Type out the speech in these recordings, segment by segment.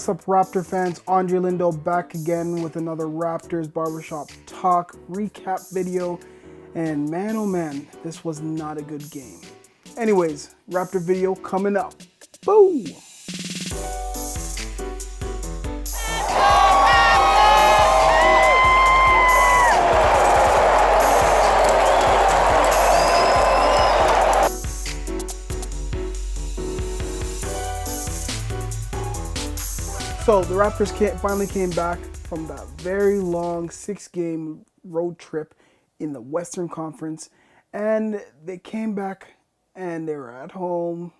What's up, Raptor fans? Andre Lindo back again with another Raptors Barbershop Talk recap video. And man, oh man, this was not a good game. Anyways, Raptor video coming up. Boom! So the Raptors finally came back from that very long 6-game road trip in the Western Conference, and they came back and they were at home.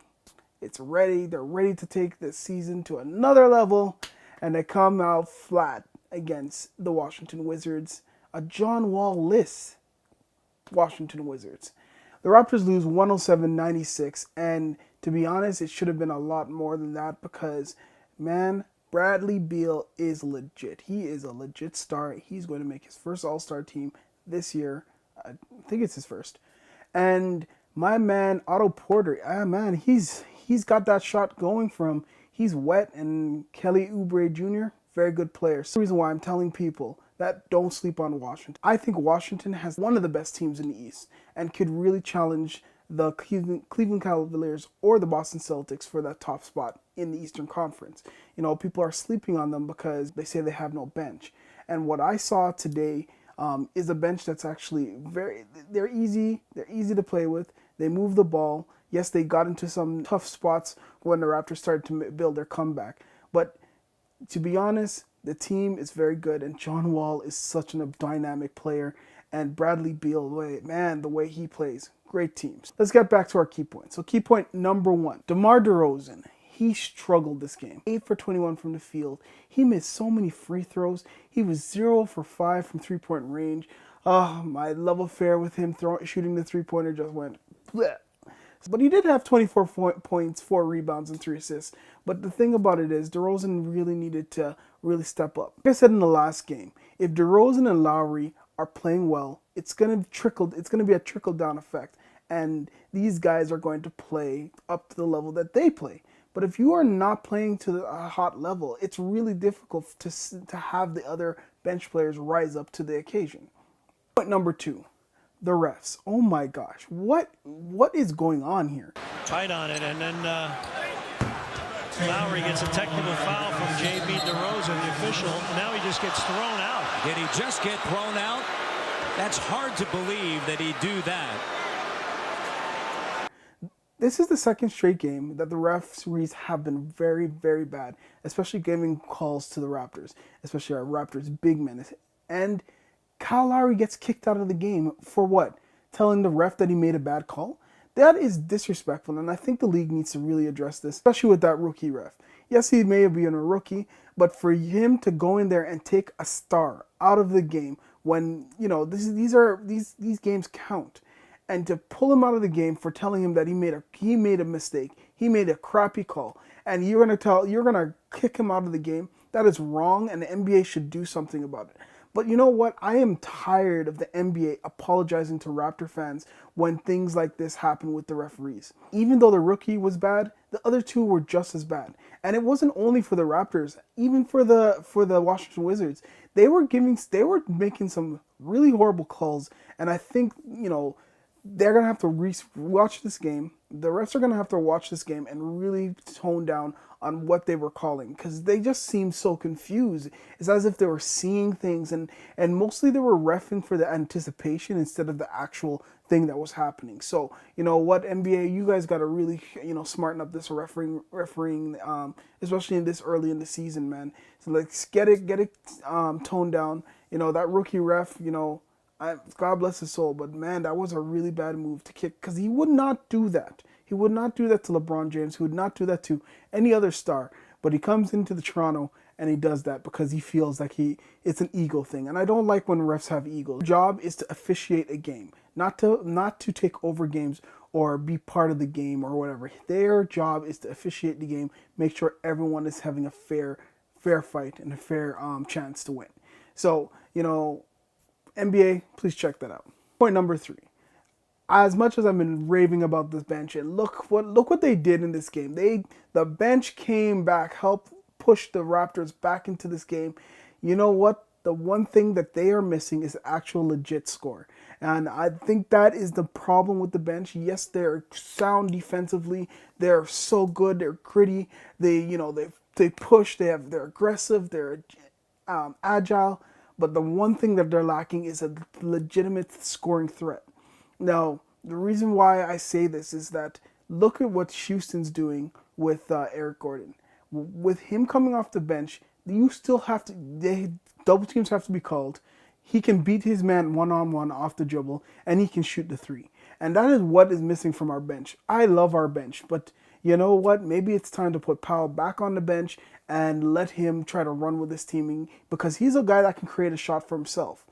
It's ready. They're ready to take this season to another level, and they come out flat against the Washington Wizards, a John Wall-less Washington Wizards. The Raptors lose 107-96, and to be honest, it should have been a lot more than that because, man, Bradley Beal is legit. He is a legit star. He's going to make his first All-Star team this year. I think it's his first. And my man, Otto Porter, man, he's got that shot going for him. He's wet. And Kelly Oubre Jr., very good player. So the reason why I'm telling people that don't sleep on Washington. I think Washington has one of the best teams in the East and could really challenge the Cleveland Cavaliers or the Boston Celtics for that top spot in the Eastern Conference. You know, people are sleeping on them because they say they have no bench. And what I saw today is a bench that's actually they're easy to play with. They move the ball. Yes, they got into some tough spots when the Raptors started to build their comeback. But to be honest, the team is very good, and John Wall is such a dynamic player. And Bradley Beal, the way he plays, great teams. Let's get back to our key points. So key point number 1, DeMar DeRozan. He struggled this game. 8 for 21 from the field. He missed so many free throws. He was 0 for 5 from three-point range. My love affair with him shooting the three-pointer just went bleh. But he did have 24 points, 4 rebounds, and 3 assists. But the thing about it is, DeRozan really needed to really step up. Like I said in the last game, if DeRozan and Lowry are playing well, it's gonna be a trickle-down effect. And these guys are going to play up to the level that they play. But if you are not playing to a hot level, it's really difficult to have the other bench players rise up to the occasion. Point number 2, the refs. Oh my gosh, what is going on here? Tight on it, and then Lowry gets a technical foul from J.B. Derozen, the official. Now he just gets thrown out. Did he just get thrown out? That's hard to believe that he'd do that. This is the second straight game that the referees have been very, very bad, especially giving calls to the Raptors, especially our Raptors big men. And Kyle Lowry gets kicked out of the game for what? Telling the ref that he made a bad call? That is disrespectful, and I think the league needs to really address this, especially with that rookie ref. Yes, he may have been a rookie, but for him to go in there and take a star out of the game when, you know, these games count. And to pull him out of the game for telling him that he made a mistake, he made a crappy call, and you're gonna kick him out of the game. That is wrong, and the NBA should do something about it. But you know what? I am tired of the NBA apologizing to Raptor fans when things like this happen with the referees. Even though the rookie was bad, the other two were just as bad. And it wasn't only for the Raptors, even for the Washington Wizards. They were making some really horrible calls, and I think, you know, they're going to have to watch this game. The refs are going to have to watch this game and really tone down on what they were calling because they just seemed so confused. It's as if they were seeing things and mostly they were reffing for the anticipation instead of the actual thing that was happening. So, you know what, NBA, you guys got to really, you know, smarten up this refereeing, especially in this early in the season, man. So let's get it toned down. You know, that rookie ref, you know, God bless his soul, but man, that was a really bad move to kick because he would not do that. He would not do that to LeBron James. He would not do that to any other star. But he comes into the Toronto and he does that because he feels like it's an ego thing. And I don't like when refs have egos. Their job is to officiate a game, not to take over games or be part of the game or whatever. Their job is to officiate the game, make sure everyone is having a fair fight and a fair chance to win. So, you know, NBA, please check that out. Point number 3. As much as I've been raving about this bench, and look what they did in this game. The bench came back, helped push the Raptors back into this game. You know what? The one thing that they are missing is actual legit score. And I think that is the problem with the bench. Yes, they're sound defensively. They're so good. They're gritty. They push. They're aggressive. They're agile. But the one thing that they're lacking is a legitimate scoring threat. Now, the reason why I say this is that look at what Houston's doing with Eric Gordon. With him coming off the bench, you still have to. Double teams have to be called. He can beat his man one-on-one off the dribble, and he can shoot the three. And that is what is missing from our bench. I love our bench, but you know what? Maybe it's time to put Powell back on the bench and let him try to run with this teaming, because he's a guy that can create a shot for himself.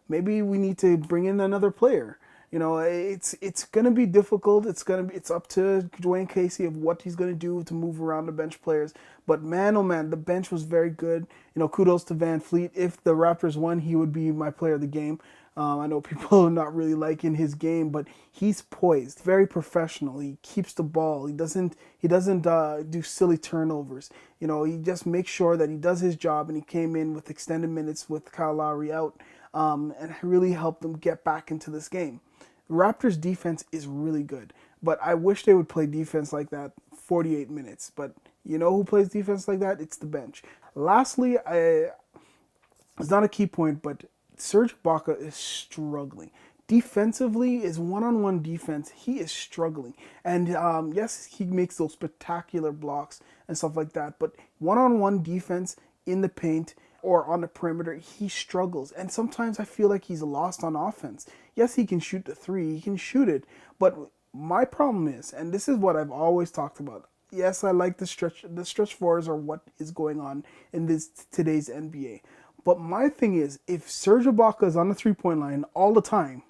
Maybe we need to bring in another player. It's gonna be difficult. It's up to Dwayne Casey of what he's gonna do to move around the bench players. But man, oh man, the bench was very good. Kudos to Van Fleet. If the Raptors won, he would be my player of the game. I know people are not really liking his game, but he's poised, very professional. He keeps the ball. He doesn't do silly turnovers. He just makes sure that he does his job. And he came in with extended minutes with Kyle Lowry out, and really helped them get back into this game. Raptors defense is really good, but I wish they would play defense like that 48 minutes. But you know who plays defense like that? It's the bench. Lastly, it's not a key point, but Serge Ibaka is struggling. Defensively, is one-on-one defense, he is struggling. And yes, he makes those spectacular blocks and stuff like that, but one-on-one defense in the paint or on the perimeter, he struggles. And sometimes I feel like he's lost on offense. Yes, he can shoot the three, he can shoot it, but my problem is, and this is what I've always talked about, yes, I like the stretch fours are what is going on in today's NBA. But my thing is, if Serge Ibaka is on the three-point line all the time,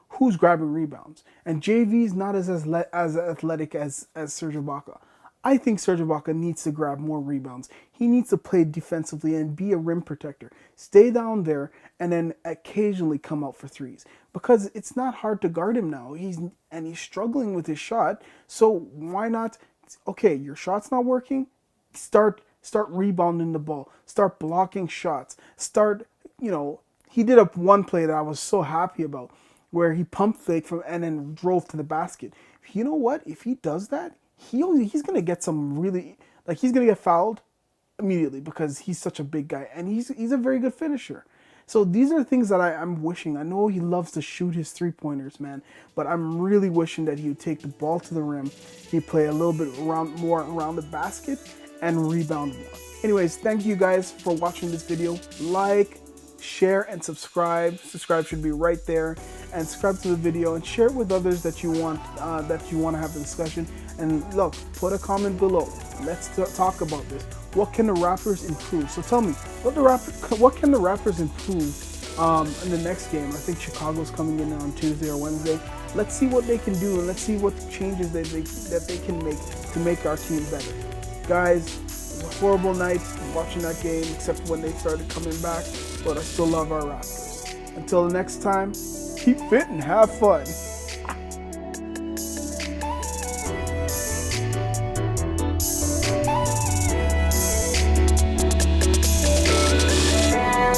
who's grabbing rebounds? And JV is not as athletic as Serge Ibaka. I think Serge Ibaka needs to grab more rebounds. He needs to play defensively and be a rim protector. Stay down there and then occasionally come out for threes. Because it's not hard to guard him now. He's struggling with his shot. So why not? Okay, your shot's not working. Start rebounding the ball. Start blocking shots. He did one play that I was so happy about, where he pump faked and then drove to the basket. You know what? If he does that, he's gonna get he's gonna get fouled immediately because he's such a big guy, and he's a very good finisher. So these are things that I'm wishing. I know he loves to shoot his three-pointers, man, but I'm really wishing that he would take the ball to the rim, he'd play a little bit more around the basket, and rebound more. Anyways, thank you guys for watching this video. Like, share, and subscribe. Subscribe should be right there. And subscribe to the video and share it with others that you want to have a discussion. And look, put a comment below. Let's talk about this. What can the Raptors improve? So tell me, what can the Raptors improve in the next game? I think Chicago's coming in on Tuesday or Wednesday. Let's see what they can do, and let's see what changes that they can make to make our team better. Guys, it was a horrible night watching that game, except when they started coming back, but I still love our Raptors. Until the next time, keep fit and have fun.